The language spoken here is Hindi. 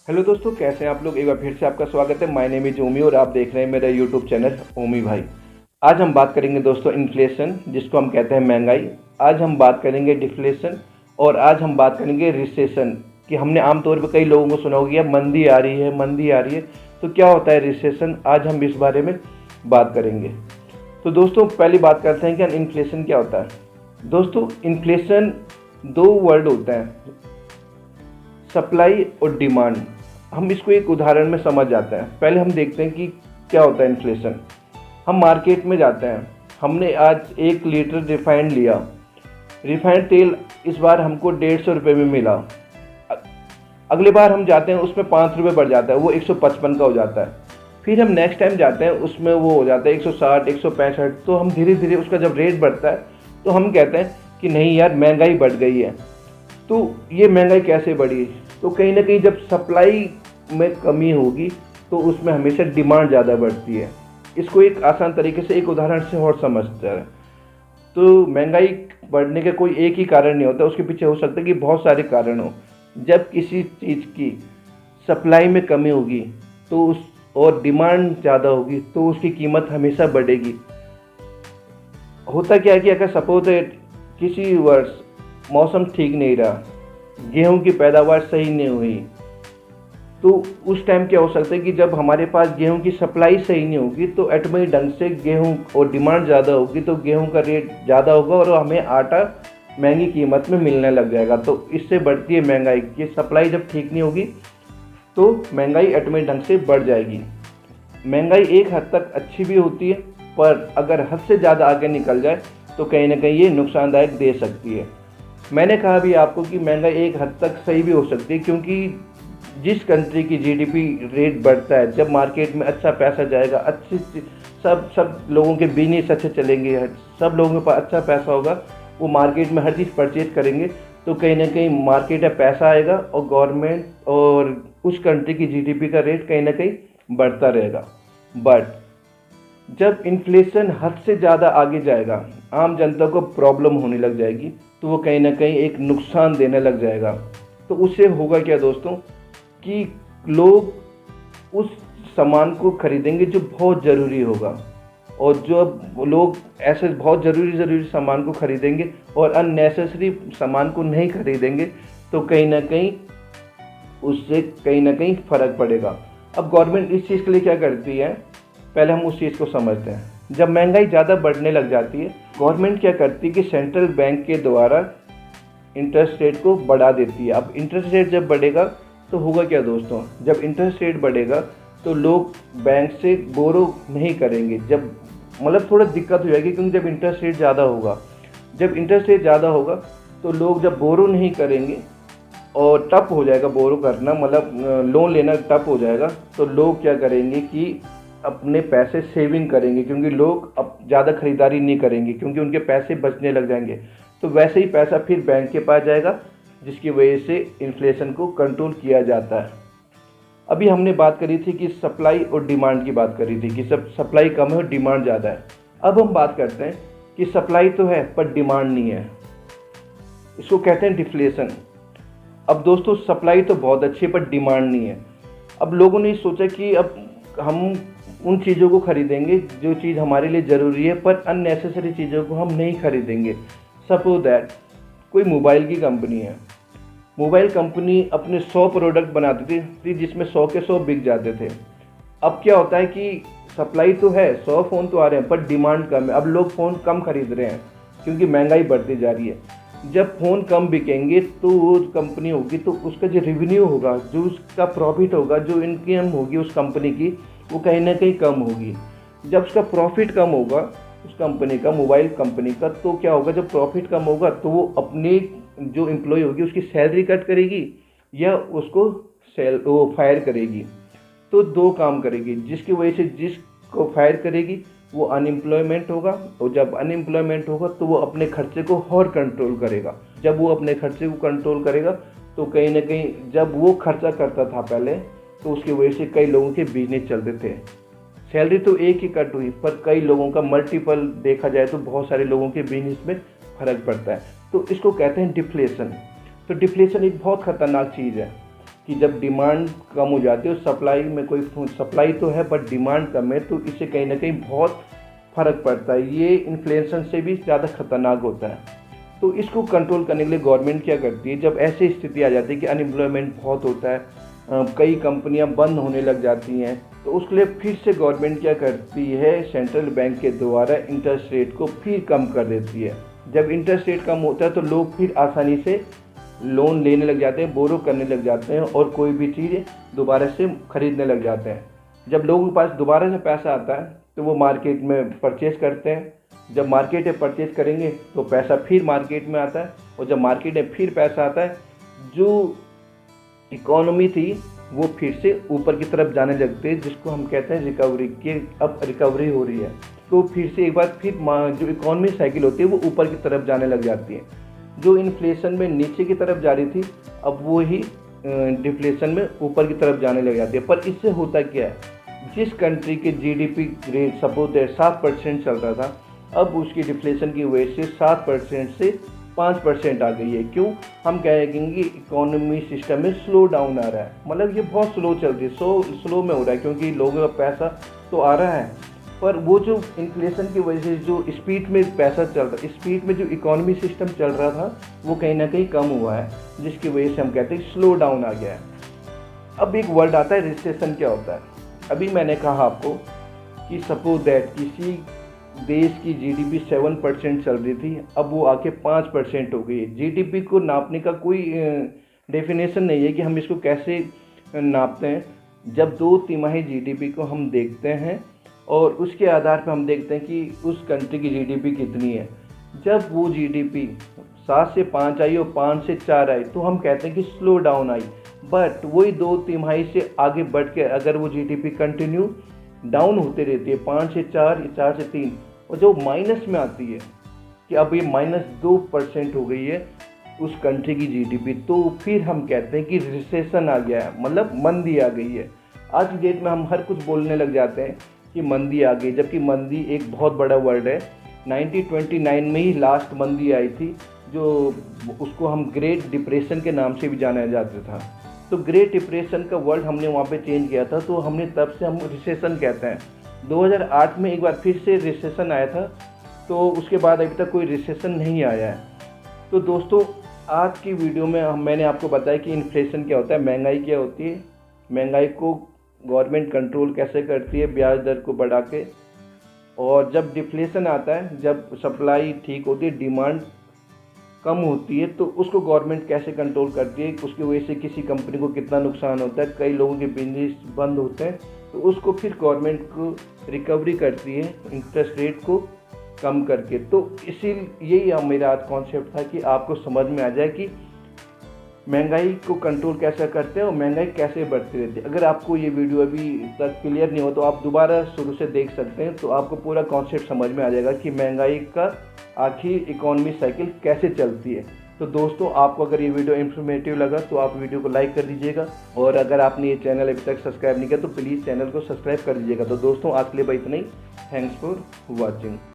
हेलो दोस्तों, कैसे हैं आप लोग। एक बार फिर से आपका स्वागत है। माय नेम इज ओमी और आप देख रहे हैं मेरा यूट्यूब चैनल ओमी भाई। आज हम बात करेंगे दोस्तों इन्फ्लेशन, जिसको हम कहते हैं महंगाई। आज हम बात करेंगे डिफ्लेशन और आज हम बात करेंगे रिसेशन। कि हमने आमतौर पर कई लोगों को सुना होगा कि मंदी आ रही है, मंदी आ रही है। तो क्या होता है रिसेशन, आज हम इस बारे में बात करेंगे। तो दोस्तों पहली बात करते हैं कि इन्फ्लेशन क्या होता है। दोस्तों इन्फ्लेशन दो वर्ड होते हैं, सप्लाई और डिमांड। हम इसको एक उदाहरण में समझ जाते हैं। पहले हम देखते हैं कि क्या होता है इन्फ्लेशन। हम मार्केट में जाते हैं, हमने आज 1 लीटर रिफाइंड लिया। रिफाइंड तेल इस बार हमको 150 रुपये में मिला। अगली बार हम जाते हैं, उसमें 5 रुपये बढ़ जाता है, वो 155 का हो जाता है। फिर हम नेक्स्ट टाइम जाते हैं, उसमें वो हो जाता है 160, 165। तो हम धीरे धीरे उसका जब रेट बढ़ता है तो हम कहते हैं कि नहीं यार, महंगाई बढ़ गई है। तो ये महंगाई कैसे बढ़ी? तो कहीं ना कहीं जब सप्लाई में कमी होगी तो उसमें हमेशा डिमांड ज़्यादा बढ़ती है। इसको एक आसान तरीके से एक उदाहरण से और समझते हैं। तो महंगाई बढ़ने के कोई एक ही कारण नहीं होता, उसके पीछे हो सकता है कि बहुत सारे कारण हो। जब किसी चीज़ की सप्लाई में कमी होगी तो उस और डिमांड ज़्यादा होगी तो उसकी कीमत हमेशा बढ़ेगी। होता क्या है कि अगर सपोज किसी वर्ष मौसम ठीक नहीं रहा, गेहूं की पैदावार सही नहीं हुई, तो उस टाइम क्या हो सकता है कि जब हमारे पास गेहूं की सप्लाई सही नहीं होगी तो ऑटोमेटिक ढंग से गेहूं और डिमांड ज़्यादा होगी तो गेहूं का रेट ज़्यादा होगा और हमें आटा महंगी कीमत में मिलने लग जाएगा। तो इससे बढ़ती है महंगाई की। सप्लाई जब ठीक नहीं होगी तो महंगाई ऑटोमेटिक ढंग से बढ़ जाएगी। महंगाई एक हद तक अच्छी भी होती है, पर अगर हद से ज़्यादा आगे निकल जाए तो कहीं ना कहीं ये नुकसानदायक दे सकती है। मैंने कहा भी आपको कि महंगाई एक हद तक सही भी हो सकती है, क्योंकि जिस कंट्री की जीडीपी रेट बढ़ता है, जब मार्केट में अच्छा पैसा जाएगा, अच्छी सब लोगों के बिजनेस अच्छे चलेंगे, सब लोगों के पास अच्छा पैसा होगा, वो मार्केट में हर चीज़ परचेज करेंगे, तो कहीं ना कहीं मार्केट में पैसा आएगा और गवर्नमेंट और उस कंट्री की जीडीपी का रेट कहीं ना कहीं बढ़ता रहेगा। बट जब इन्फ्लेशन हद से ज़्यादा आगे जाएगा, आम जनता को प्रॉब्लम होने लग जाएगी, तो वो कहीं ना कहीं एक नुकसान देने लग जाएगा। तो उससे होगा क्या दोस्तों कि लोग उस सामान को खरीदेंगे जो बहुत ज़रूरी होगा, और जो लोग ऐसे बहुत ज़रूरी सामान को खरीदेंगे और अननेसेसरी सामान को नहीं खरीदेंगे, तो कहीं ना कहीं उससे कहीं ना कहीं फ़र्क पड़ेगा। अब गवर्नमेंट इस चीज़ के लिए क्या करती है, पहले हम उस चीज़ को समझते हैं। जब महंगाई ज़्यादा बढ़ने लग जाती है, गवर्नमेंट क्या करती है कि सेंट्रल बैंक के द्वारा इंटरेस्ट रेट को बढ़ा देती है। अब इंटरेस्ट रेट जब बढ़ेगा तो होगा क्या दोस्तों, जब इंटरेस्ट रेट बढ़ेगा तो लोग बैंक से बोरो नहीं करेंगे। जब मतलब थोड़ा दिक्कत हो जाएगी, क्योंकि जब इंटरेस्ट रेट ज़्यादा होगा तो लोग जब बोरो नहीं करेंगे और टफ हो जाएगा बोरो करना, मतलब लोन लेना टफ हो जाएगा, तो लोग क्या करेंगे कि अपने पैसे सेविंग करेंगे, क्योंकि लोग अब ज़्यादा खरीदारी नहीं करेंगे क्योंकि उनके पैसे बचने लग जाएंगे। तो वैसे ही पैसा फिर बैंक के पास जाएगा, जिसकी वजह से इन्फ्लेशन को कंट्रोल किया जाता है। अभी हमने बात करी थी कि सप्लाई और डिमांड की बात करी थी कि सप्लाई कम है और डिमांड ज़्यादा है। अब हम बात करते हैं कि सप्लाई तो है पर डिमांड नहीं है, इसको कहते हैं डिफ्लेशन। अब दोस्तों सप्लाई तो बहुत अच्छी है पर डिमांड नहीं है। अब लोगों ने सोचा कि अब हम उन चीज़ों को खरीदेंगे जो चीज़ हमारे लिए ज़रूरी है, पर अननेसेसरी चीज़ों को हम नहीं खरीदेंगे। सपोज दैट कोई मोबाइल की कंपनी है, मोबाइल कंपनी अपने 100 प्रोडक्ट बनाती थी जिसमें 100 के 100 बिक जाते थे। अब क्या होता है कि सप्लाई तो है, 100 फ़ोन तो आ रहे हैं पर डिमांड कम है। अब लोग फ़ोन कम खरीद रहे हैं क्योंकि महंगाई बढ़ती जा रही है। जब फ़ोन कम बिकेंगे तो वो कंपनी होगी तो उसका जो रेवेन्यू होगा, जो उसका प्रॉफिट होगा, जो इनकम होगी उस कंपनी की, वो कहीं ना कहीं कम होगी। जब उसका प्रॉफिट कम होगा उस कंपनी का, मोबाइल कंपनी का, तो क्या होगा, जब प्रॉफिट कम होगा तो वो अपनी जो एम्प्लॉय होगी उसकी सैलरी कट करेगी या उसको वो फायर करेगी। तो दो काम करेगी, जिसकी वजह से जिसको फायर करेगी वो अनएम्प्लॉयमेंट होगा, और जब अनएम्प्लॉयमेंट होगा तो वो अपने खर्चे को और कंट्रोल करेगा। जब वो अपने खर्चे को कंट्रोल करेगा तो कहीं ना कहीं जब वो खर्चा करता था पहले, तो उसकी वजह से कई लोगों के बिजनेस चलते थे। सैलरी तो एक ही कट हुई पर कई लोगों का मल्टीपल देखा जाए तो बहुत सारे लोगों के बिजनेस में फर्क पड़ता है। तो इसको कहते हैं डिफ्लेशन। तो डिफ्लेशन एक बहुत ख़तरनाक चीज़ है कि जब डिमांड कम हो जाती है और सप्लाई में कोई सप्लाई तो है बट डिमांड कम है, तो इससे कहीं ना कहीं बहुत फ़र्क पड़ता है। ये इन्फ्लेशन से भी ज़्यादा खतरनाक होता है। तो इसको कंट्रोल करने के लिए गवर्नमेंट क्या करती है, जब ऐसी स्थिति आ जाती है कि अनएम्प्लॉयमेंट बहुत होता है, कई कंपनियां बंद होने लग जाती हैं, तो उसके लिए फिर से गवर्नमेंट क्या करती है, सेंट्रल बैंक के द्वारा इंटरेस्ट रेट को फिर कम कर देती है। जब इंटरेस्ट रेट कम होता है तो लोग फिर आसानी से लोन लेने लग जाते हैं, बोरो करने लग जाते हैं और कोई भी चीज़ दोबारा से खरीदने लग जाते हैं। जब लोगों के पास दोबारा से पैसा आता है तो वो मार्केट में परचेज़ करते हैं। जब मार्केट में परचेज़ करेंगे तो पैसा फिर मार्केट में आता है, और जब मार्केट में फिर पैसा आता है, जो इकोनॉमी थी वो फिर से ऊपर की तरफ जाने लगती है, जिसको हम कहते हैं रिकवरी, की अब रिकवरी हो रही है। तो फिर से एक बार फिर जो इकोनॉमी साइकिल होती है वो ऊपर की तरफ जाने लग जाती है। जो इन्फ्लेशन में नीचे की तरफ जा रही थी, अब वो ही डिफ्लेशन में ऊपर की तरफ जाने लग जाती है। पर इससे होता क्या है, जिस कंट्री के जीडीपी रेट सपोज 7% चल रहा था, अब उसकी डिफ्लेशन की वजह से 7% से 5% आ गई है। क्यों? हम कहेंगे इकोनॉमी सिस्टम में स्लो डाउन आ रहा है, मतलब ये बहुत स्लो चल रही है, स्लो में हो रहा है, क्योंकि लोगों का पैसा तो आ रहा है, पर वो जो इन्फ्लेशन की वजह से जो स्पीड में पैसा चल रहा है, स्पीड में जो इकोनॉमी सिस्टम चल रहा था वो कहीं ना कहीं कम हुआ है, जिसकी वजह से हम कहते हैं स्लो डाउन आ गया है। अब एक वर्ड आता है रिसेशन। क्या होता है? अभी मैंने कहा आपको कि सपोज दैट किसी देश की जीडीपी 7% चल रही थी, अब वो आके 5% हो गई है। जीडीपी को नापने का कोई डेफिनेशन नहीं है कि हम इसको कैसे नापते हैं। जब 2 तिमाही जीडीपी को हम देखते हैं और उसके आधार पर हम देखते हैं कि उस कंट्री की जीडीपी कितनी है। जब वो जीडीपी 7 से 5 आई और 5 से 4 आई तो हम कहते हैं कि स्लो डाउन आई। बट वही 2 तिमाही से आगे बढ़ के अगर वो जीडीपी कंटिन्यू डाउन होते रहती है, 5 से 4, 4 से 3, और जो माइनस में आती है कि अब ये -2% हो गई है उस कंट्री की जीडीपी, तो फिर हम कहते हैं कि रिसेशन आ गया है, मतलब मंदी आ गई है। आज की डेट में हम हर कुछ बोलने लग जाते हैं कि मंदी आ गई, जबकि मंदी एक बहुत बड़ा वर्ड है। 1929 में ही लास्ट मंदी आई थी, जो उसको हम ग्रेट डिप्रेशन के नाम से भी जाना जाता था। तो ग्रेट डिप्रेशन का वर्ड हमने वहाँ पे चेंज किया था, तो हमने तब से हम रिसेशन कहते हैं। 2008 में एक बार फिर से रिसेशन आया था, तो उसके बाद अभी तक कोई रिसेशन नहीं आया है। तो दोस्तों, आज की वीडियो में मैंने आपको बताया कि इन्फ्लेशन क्या होता है, महंगाई क्या होती है, महंगाई को गवर्नमेंट कंट्रोल कैसे करती है ब्याज दर को बढ़ा के, और जब डिफ्लेशन आता है, जब सप्लाई ठीक होती है, डिमांड कम होती है, तो उसको गवर्नमेंट कैसे कंट्रोल करती है, उसकी वजह से किसी कंपनी को कितना नुकसान होता है, कई लोगों के बिजनेस बंद होते हैं, तो उसको फिर गवर्नमेंट को रिकवरी करती है इंटरेस्ट रेट को कम करके। तो यही मेरा आज कॉन्सेप्ट था कि आपको समझ में आ जाए कि महंगाई को कंट्रोल कैसे करते हैं और महंगाई कैसे बढ़ती रहती है। अगर आपको ये वीडियो अभी तक क्लियर नहीं हो तो आप दोबारा शुरू से देख सकते हैं, तो आपको पूरा कॉन्सेप्ट समझ में आ जाएगा कि महंगाई का आखिर इकोनॉमी साइकिल कैसे चलती है। तो दोस्तों, आपको अगर ये वीडियो इन्फॉर्मेटिव लगा तो आप वीडियो को लाइक कर दीजिएगा, और अगर आपने ये चैनल अभी तक सब्सक्राइब नहीं किया तो प्लीज़ चैनल को सब्सक्राइब कर दीजिएगा। तो दोस्तों, आज के लिए बस इतना ही। Thanks for watching.